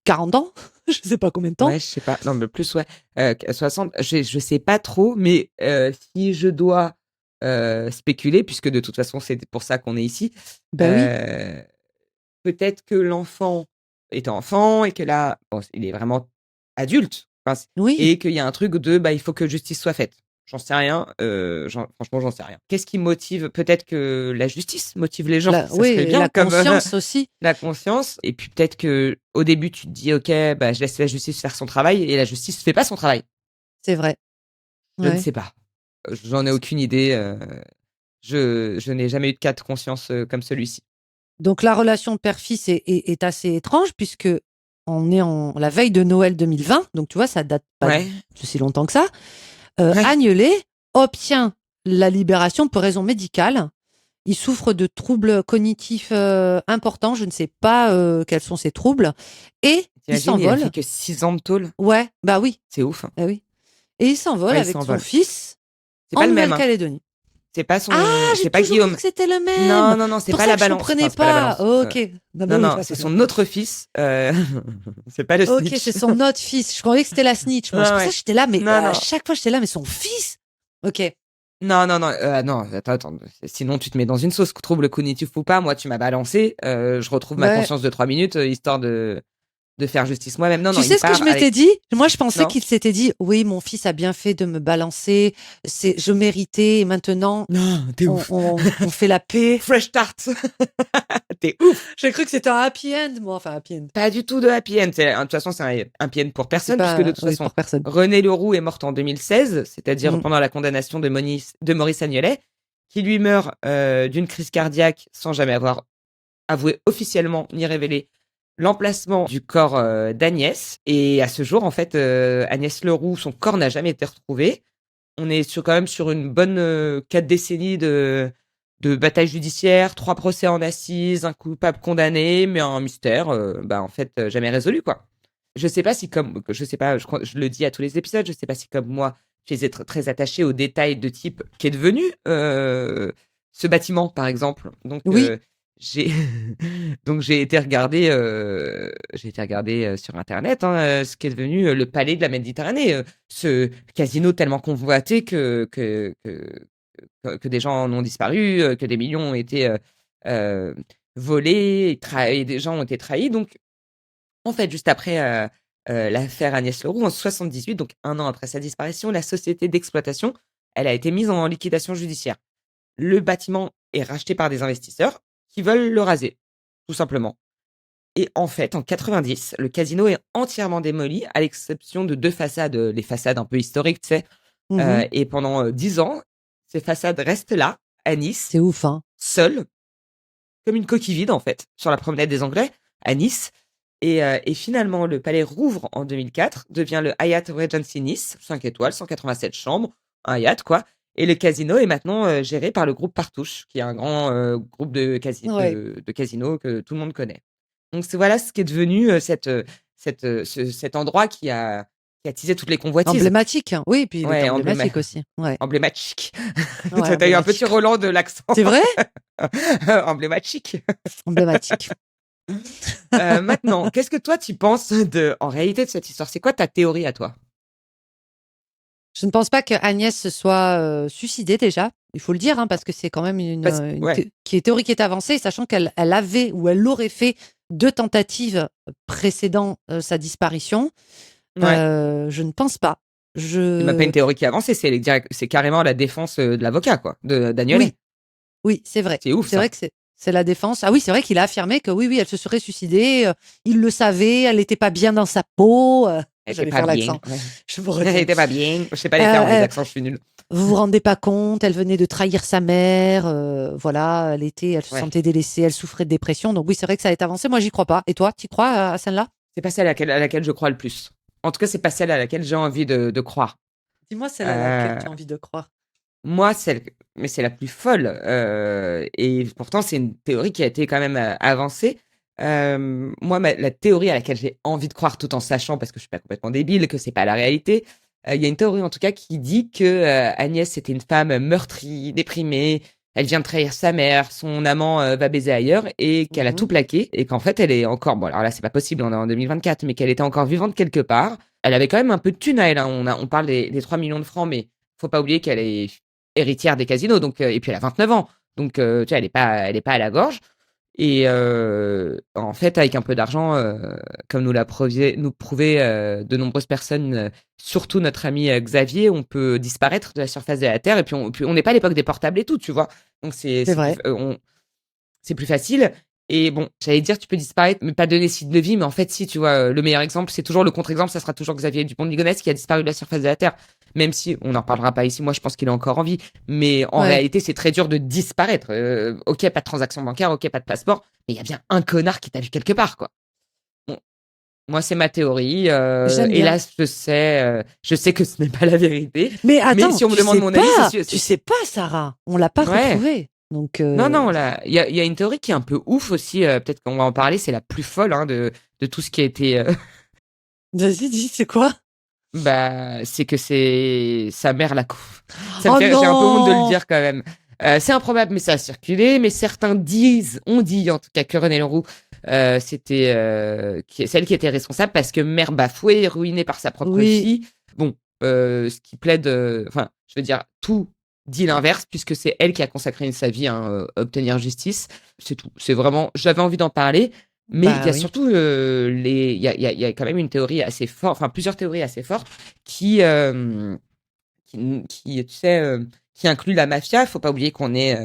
40 ans? Je sais pas combien de temps. Ouais, je sais pas. Non, mais plus, ouais. 60, je sais pas trop, mais si je dois spéculer, puisque de toute façon, c'est pour ça qu'on est ici, Oui. peut-être que l'enfant était enfant et que là, bon, il est vraiment adulte. Enfin, Oui. et qu'il y a un truc de, il faut que justice soit faite. J'en sais rien. Franchement, j'en sais rien. Qu'est-ce qui motive? Peut-être que la justice motive les gens. Ça serait bien, la conscience aussi. La conscience. Et puis peut-être que au début, tu te dis, ok, je laisse la justice faire son travail, et la justice fait pas son travail. C'est vrai. Je ne sais pas. J'en ai aucune idée. Je n'ai jamais eu de cas de conscience comme celui-ci. Donc la relation père-fils est assez étrange puisque on est en la veille de Noël 2020. Donc tu vois, ça date pas de si longtemps que ça. Agnelet obtient la libération pour raison médicale. Il souffre de troubles cognitifs importants. Je ne sais pas quels sont ces troubles. Et il s'envole. Il a fait que 6 ans de tôle. Ouais, bah oui. C'est ouf. Hein. Bah oui. Et il s'envole avec son fils en Nouvelle-Calédonie. C'est pas son. C'est pas Guillaume. Cru que c'était le même. Non, c'est pour pas ça la que balance. Je comprenais pas. Ok. Non, c'est son autre fils. C'est pas le snitch. Ok, c'est son autre fils. Je croyais que c'était la snitch. Moi, c'est pour ça que j'étais là, mais à chaque fois j'étais là, mais son fils. Ok. Non, attends. Sinon, tu te mets dans une sauce. Trouble cognitif ou pas, moi, tu m'as balancé. Je retrouve ma conscience de 3 minutes, histoire de faire justice moi-même. Tu sais ce que je m'étais dit? Moi, je pensais qu'il s'était dit, oui, mon fils a bien fait de me balancer. Je méritais, et maintenant, on fait la paix. Fresh tart. T'es ouf. J'ai cru que c'était un happy end, moi. Enfin, happy end. Pas du tout de happy end. De toute façon, c'est un happy end pour personne, puisque de toute façon, René Leroux est morte en 2016, c'est-à-dire pendant la condamnation de Maurice Agnelet, qui lui meurt d'une crise cardiaque sans jamais avoir avoué officiellement ni révélé l'emplacement du corps d'Agnès. Et à ce jour, en fait, Agnès Leroux, son corps n'a jamais été retrouvé. On est quand même sur une bonne 4 décennies de bataille judiciaire, 3 procès en assises, un coupable condamné, mais un mystère, en fait, jamais résolu, quoi. Je sais pas si je le dis à tous les épisodes, je sais pas si comme moi, je suis très attaché aux détails de type qui est devenu ce bâtiment, par exemple. Donc, j'ai été regarder sur internet ce qui est devenu le palais de la Méditerranée, ce casino tellement convoité que des gens en ont disparu, que des millions ont été volés, et des gens ont été trahis. Donc, en fait, juste après l'affaire Agnès Leroux, en 78, donc 1 an après sa disparition, la société d'exploitation, elle a été mise en liquidation judiciaire. Le bâtiment est racheté par des investisseurs qui veulent le raser, tout simplement. Et en fait, en 90, le casino est entièrement démoli, à l'exception de 2 façades, les façades un peu historiques, tu sais. Et pendant 10 ans, ces façades restent là, à Nice. C'est ouf, hein. Seules, comme une coquille vide, en fait, sur la promenade des Anglais, à Nice. Et finalement, le palais rouvre en 2004, devient le Hyatt Regency Nice, 5 étoiles, 187 chambres, un Hyatt, quoi. Et le casino est maintenant géré par le groupe Partouche, qui est un grand groupe de casinos que tout le monde connaît. Donc voilà ce qui est devenu cet endroit qui a qui attisait toutes les convoitises. Emblématique. Oui, puis il Ouais, était emblématique aussi. Ouais. emblématique. Ouais, T'as eu un petit emblématique. Roland de l'accent. C'est vrai? Emblématique. Emblématique. Maintenant, qu'est-ce que toi tu penses en réalité de cette histoire? C'est quoi ta théorie à toi? Je ne pense pas que Agnès se soit suicidée déjà. Il faut le dire, hein, parce que c'est quand même Ouais. théorie qui est avancée, sachant qu'elle avait ou elle aurait fait 2 tentatives précédant sa disparition. Ouais. Je ne pense pas. C'est même pas une théorie qui est avancée, c'est carrément la défense de l'avocat, quoi, d'Agnolet. Oui, c'est vrai. C'est ouf, C'est ça. vrai que c'est la défense. Ah oui, c'est vrai qu'il a affirmé que oui, elle se serait suicidée. Il le savait, elle n'était pas bien dans sa peau. Elle était J'allais pas faire bien. l'accent. Ouais. Je vous Elle retiens. était pas bien. Je sais pas les faire, les accents, je suis nulle. Vous vous rendez pas compte, elle venait de trahir sa mère, voilà, elle se Ouais. sentait délaissée, elle souffrait de dépression. Donc oui, c'est vrai que ça a été avancé. Moi, j'y crois pas. Et toi, t'y crois à celle-là? C'est pas celle à laquelle je crois le plus. En tout cas, c'est pas celle à laquelle j'ai envie de croire. Dis-moi celle à laquelle tu as Euh, envie de croire. Moi, mais c'est la plus folle. Et pourtant, c'est une théorie qui a été quand même avancée. Moi, la théorie à laquelle j'ai envie de croire, tout en sachant, parce que je suis pas complètement débile, que c'est pas la réalité. Il y a une théorie en tout cas qui dit que Agnès était une femme meurtrie, déprimée. Elle vient de trahir sa mère, son amant va baiser ailleurs et qu'elle a tout plaqué et qu'en fait elle est encore, bon alors là c'est pas possible, on est en 2024, mais qu'elle était encore vivante quelque part. Elle avait quand même un peu de thune à elle, hein. On parle des 3 millions de francs, mais faut pas oublier qu'elle est héritière des casinos, donc et puis elle a 29 ans, donc tu vois, elle est pas à la gorge. Et en fait, avec un peu d'argent, comme nous prouvé de nombreuses personnes, surtout notre ami Xavier, on peut disparaître de la surface de la Terre. Et puis on n'est pas à l'époque des portables et tout, tu vois. Donc C'est vrai. c'est plus facile. Et bon, j'allais dire, tu peux disparaître, mais pas donner signe de vie. Mais en fait, si, tu vois, le meilleur exemple, c'est toujours le contre-exemple, ça sera toujours Xavier Dupont de Ligonnès qui a disparu de la surface de la Terre. Même si on n'en reparlera pas ici, moi je pense qu'il est encore en vie. Mais en Ouais. réalité, c'est très dur de disparaître. Ok, pas de transaction bancaire, ok, pas de passeport, mais il y a bien un connard qui t'a vu quelque part, quoi. Bon, moi, c'est ma théorie. J'aime bien. Hélas, je sais que ce n'est pas la vérité. Mais attends, si on me tu demande sais mon pas, avis, tu sais pas, Sarah. On l'a pas Ouais. retrouvé. Donc Non, là, il y a une théorie qui est un peu ouf aussi. Peut-être qu'on va en parler. C'est la plus folle hein, de tout ce qui a été. Vas-y, dis, c'est quoi? Bah, c'est que c'est sa mère la couve. J'ai Oh un peu honte de le non! dire quand même. C'est improbable, mais ça a circulé. Mais certains on dit en tout cas que René Leroux, c'était celle qui était responsable parce que mère bafouée, ruinée par sa propre Oui. fille. Bon, ce qui plaide, enfin, je veux dire, tout dit l'inverse puisque c'est elle qui a consacré sa vie à obtenir justice. C'est tout. C'est vraiment, j'avais envie d'en parler. Mais il y a oui. surtout il y a quand même une théorie assez forte, enfin plusieurs théories assez fortes qui tu sais qui inclut la mafia. Faut pas oublier qu'on est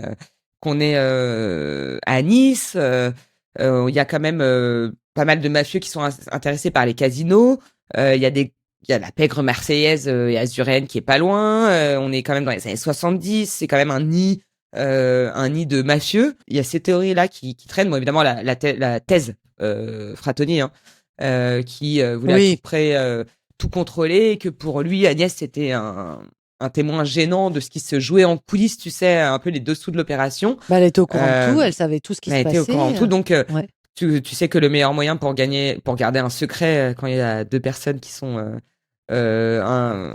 à Nice. Il y a quand même pas mal de mafieux qui sont intéressés par les casinos. Il y a la pègre marseillaise et azuréenne qui est pas loin. On est quand même dans les années 70. C'est quand même un nid de mafieux. Il y a ces théories-là qui traînent. Bon, évidemment, la thèse Frattoni, hein, qui voulait à tout près tout contrôler et que pour lui, Agnès, c'était un témoin gênant de ce qui se jouait en coulisses, tu sais, un peu les dessous de l'opération. Bah, elle était au courant de tout, elle savait tout ce qui se passait. Elle était au courant de tout, donc ouais. tu sais que le meilleur moyen pour garder un secret quand il y a deux personnes qui sont dans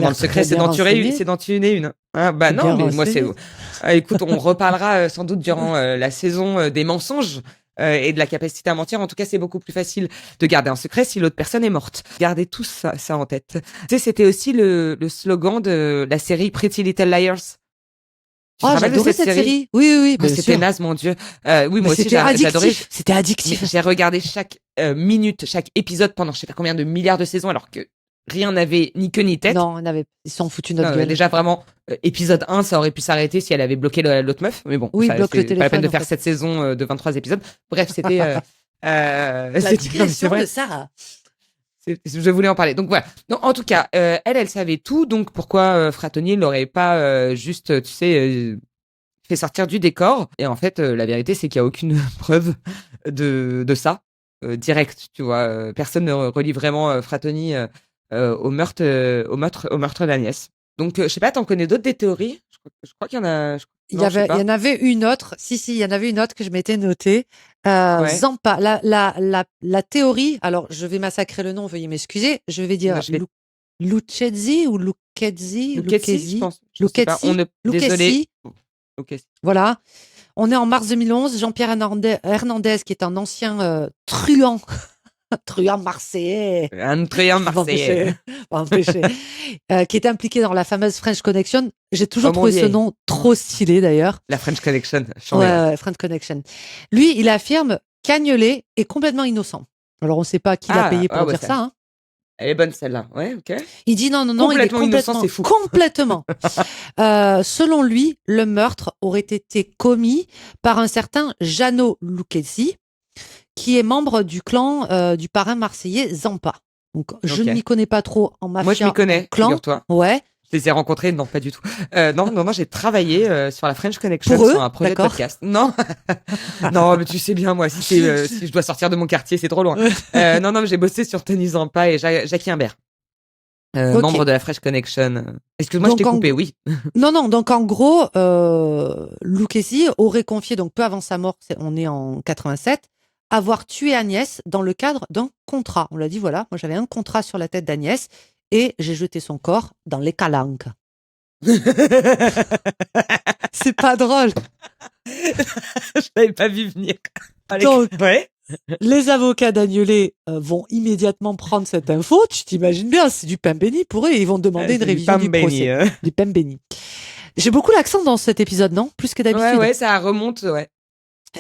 le secret, c'est d'en tuer une. Hein, bah non, mais moi c'est. Écoute, on reparlera sans doute durant la saison des mensonges et de la capacité à mentir. En tout cas, c'est beaucoup plus facile de garder un secret si l'autre personne est morte. Gardez tout ça en tête. Tu sais, c'était aussi le slogan de la série Pretty Little Liars. Oh, j'adorais cette série. Oui. Oh, c'était naze, mon Dieu. Oui, moi aussi, j'adorais. C'était addictif. J'ai regardé chaque minute, chaque épisode pendant je sais pas combien de milliards de saisons, alors que rien n'avait ni queue ni tête. Non, ils s'en foutu notre gueule. Déjà, vraiment, épisode 1, ça aurait pu s'arrêter si elle avait bloqué l'autre meuf. Mais bon, oui, ça, bloque le téléphone, pas la peine de faire cette saison de 23 épisodes. Bref, c'était... la digression de Sarah. Je voulais en parler. Donc voilà. Donc, en tout cas, elle savait tout. Donc pourquoi Frattoni l'aurait pas juste, tu sais, fait sortir du décor? Et en fait, la vérité, c'est qu'il y a aucune preuve de ça direct. Tu vois, personne ne relie vraiment Frattoni au meurtre d'Agnès. Donc je sais pas, t'en connais d'autres des théories? Je crois qu'il y en a. Non, je sais il y pas. en avait une autre. Si, il y en avait une autre que je m'étais notée. Ouais. Zampa. La théorie. Alors, je vais massacrer le nom. Veuillez m'excuser. Je vais Bah, dire je vais Lucchesi ou Lucchesi, Lucchesi, je pense. Je sais pas. Lucchesi, Désolé. Lucchesi. Ok. Voilà. On est en mars 2011. Jean-Pierre Hernandez, qui est un ancien truand, truand marseillais, Un truand qui va marseillais. empêcher, qui est impliqué dans la fameuse French Connection. J'ai toujours Oh mon trouvé ce vieil. nom trop stylé d'ailleurs. La French Connection. Ouais, Chambé, ouais. ouais, French Connection. Lui, il affirme qu'Agnelet est complètement innocent. Alors, on ne sait pas qui l'a Ah, payé ah pour ouais, dire ça. ça, hein. Elle est bonne celle-là. Ouais, ok. Il dit non, non, non, il est Complètement innocent, c'est fou. complètement. Selon lui, le meurtre aurait été commis par un certain Jeannot Lucchesi, qui est membre du clan du parrain marseillais Zampa. Donc, je Ok. ne m'y connais pas trop en Moi, je m'y mafia, en connais, clan. figure-toi. Ouais, Je les ai rencontrés, non, pas du tout. Non, j'ai travaillé sur la French Connection pour eux, sur un projet de d'accord. podcast. Non, non, mais tu sais bien, moi, si je dois sortir de mon quartier, c'est trop loin. Non, mais j'ai bossé sur Tony Zampa et Jackie Imbert, Ok. membre de la French Connection. Excuse-moi, je Donc, t'ai coupé, oui. non, donc en gros, Lucchesi aurait confié, donc peu avant sa mort, on est en 87, avoir tué Agnès dans le cadre d'un contrat. On l'a dit, voilà, moi j'avais un contrat sur la tête d'Agnès et j'ai jeté son corps dans les calanques. C'est pas drôle. Je l'avais pas vu venir. Allez, Donc, ouais. les avocats d'Agnelet vont immédiatement prendre cette info. Tu t'imagines bien, c'est du pain béni pour eux et ils vont demander une C'est du révision du Pambeni. procès. Du pain béni. J'ai beaucoup l'accent dans cet épisode, non? Plus que Ouais, d'habitude. ouais, ça remonte, ouais.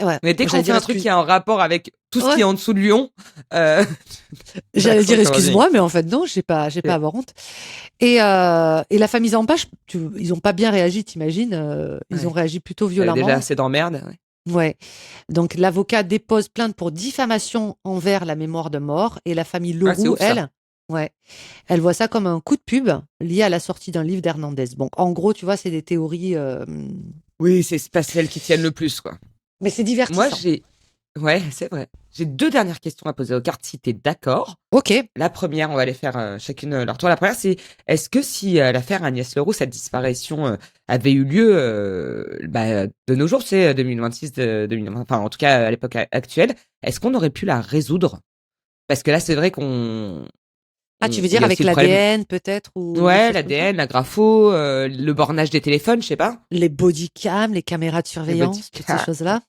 Ouais. Mais dès Moi, qu'on j'allais fait dire un truc qui a un rapport avec tout ce qui Ouais. est en dessous de Lyon, euh, J'allais l'accent dire qui revient. excuse-moi, mais en fait non, j'ai pas à avoir honte. Et la famille Zampa, ils ont pas bien réagi, t'imagines ils ont Ouais. réagi plutôt Il y avait déjà violemment. assez d'emmerdes. Ouais. Ouais. Donc l'avocat dépose plainte pour diffamation envers la mémoire de mort et la famille Ah, c'est Leroux, ouf ça. elle voit ça comme un coup de pub lié à la sortie d'un livre d'Hernandez. Bon, en gros, tu vois, c'est des théories, Oui, c'est pas celles qui tiennent le plus, quoi. mais c'est Moi, divertissant. Ouais, c'est vrai. J'ai 2 dernières questions à poser aux cartes si t'es d'accord. Ok. La première, on va les faire chacune leur tour. La première, c'est est-ce que si l'affaire Agnès Leroux, cette disparition avait eu lieu de nos jours, c'est 2026, 2020, enfin en tout cas à l'époque actuelle, est-ce qu'on aurait pu la résoudre? Parce que là, c'est vrai Ah, tu veux il dire y a avec aussi le problème. l'ADN peut-être ou des Ouais, choses comme ça? l'ADN, la grapho, le bornage des téléphones, je sais pas. Les bodycams, les caméras de Les surveillance, toutes ces bodycams. choses-là.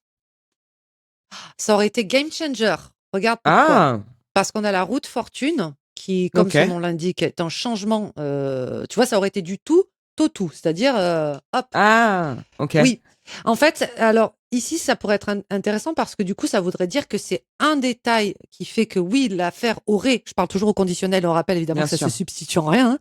Ça aurait été game changer. Regarde pourquoi. Ah, Parce qu'on a la route fortune qui, comme ok. son nom l'indique, est un changement. Tu vois, ça aurait été du tout au tout. C'est-à-dire, hop, Ah, ok. oui. En fait, alors ici, ça pourrait être intéressant parce que du coup, ça voudrait dire que c'est un détail qui fait que oui, l'affaire aurait, je parle toujours au conditionnel, on rappelle évidemment Bien que ça se sûr. substitue en rien,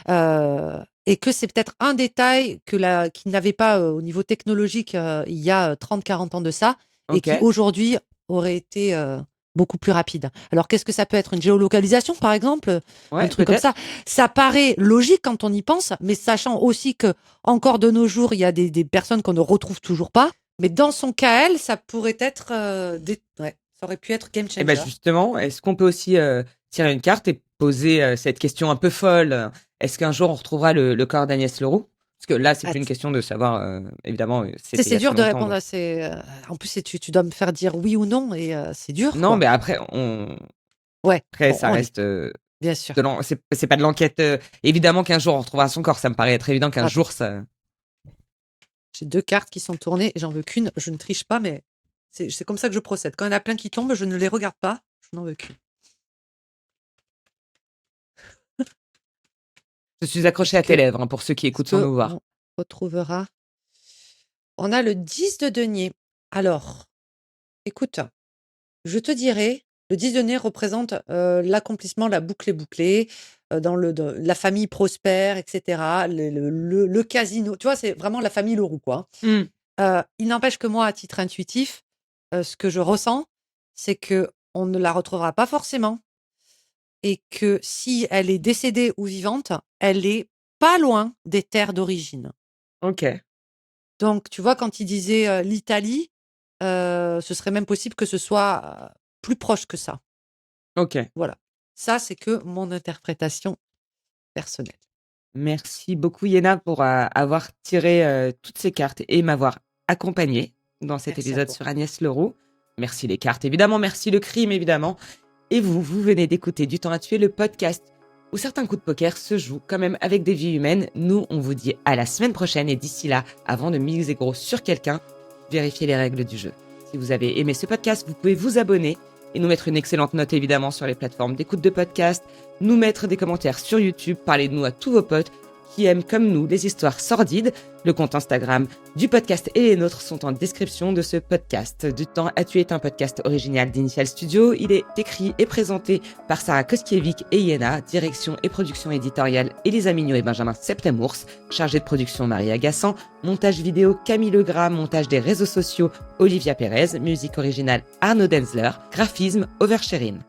hein, et que c'est peut-être un détail qu'il n'avait pas au niveau technologique il y a 30-40 ans de ça et Ok. qui aujourd'hui aurait été beaucoup plus rapide. Alors qu'est-ce que ça peut être? Une géolocalisation par exemple? Un Ouais, truc comme ça. peut-être. Ça paraît logique quand on y pense, mais sachant aussi que encore de nos jours, il y a des personnes qu'on ne retrouve toujours pas. Mais dans son cas, elle, ça pourrait être ouais, ça aurait pu être game Et ben changer. justement, est-ce qu'on peut aussi tirer une carte et poser cette question un peu folle est-ce qu'un jour on retrouvera le corps d'Agnès Leroux? Parce que là, c'est plus une Att- question de savoir, évidemment, Tu sais, c'était il y c'est a dur très de longtemps. répondre Donc. à ces. En plus, tu dois me faire dire oui ou non, et c'est dur, Non, quoi. mais après, Ouais, après bon, ça reste bien sûr. c'est pas de l'enquête. Évidemment qu'un jour on retrouvera son corps, ça me paraît être évident qu'un Attends, jour ça. j'ai 2 cartes qui sont tournées, et j'en veux qu'une. Je ne triche pas, mais c'est comme ça que je procède. Quand il y en a plein qui tombent, je ne les regarde pas. Je n'en veux qu'une. Je suis accroché à tes Ok. lèvres hein, pour ceux qui Est-ce écoutent sans nous voir. qu'on retrouvera? On a le 10 de denier. Alors, écoute, je te dirais, le 10 de denier représente l'accomplissement, la boucle est bouclée, la famille prospère, etc. Le casino. Tu vois, c'est vraiment la famille Leroux, quoi. Hmm. Il n'empêche que moi, à titre intuitif, ce que je ressens, c'est que on ne la retrouvera pas forcément et que si elle est décédée ou vivante, elle est pas loin des terres d'origine. Ok. Donc, tu vois, quand il disait l'Italie, ce serait même possible que ce soit plus proche que ça. Ok. Voilà. Ça, c'est que mon interprétation personnelle. Merci beaucoup Yéna pour avoir tiré toutes ces cartes et m'avoir accompagné dans cet Merci à épisode toi. sur Agnès Leroux. Merci les cartes, évidemment. Merci le crime, évidemment. Et vous venez d'écouter Du temps à tuer, le podcast où certains coups de poker se jouent quand même avec des vies humaines. Nous, on vous dit à la semaine prochaine. Et d'ici là, avant de miser gros sur quelqu'un, vérifiez les règles du jeu. Si vous avez aimé ce podcast, vous pouvez vous abonner et nous mettre une excellente note, évidemment, sur les plateformes d'écoute de podcast, nous mettre des commentaires sur YouTube, parler de nous à tous vos potes qui aiment comme nous les histoires sordides. Le compte Instagram du podcast et les nôtres sont en description de ce podcast. Du temps à tuer est un podcast original d'Initial Studio. Il est écrit et présenté par Sarah Koskiewicz et Yéna. Direction et production éditoriale Elisa Mignot et Benjamin Septemours. Chargé de production Marie Agassan. Montage vidéo Camille Legras. Montage des réseaux sociaux Olivia Pérez. Musique originale Arnaud Denzler. Graphisme Oversharing.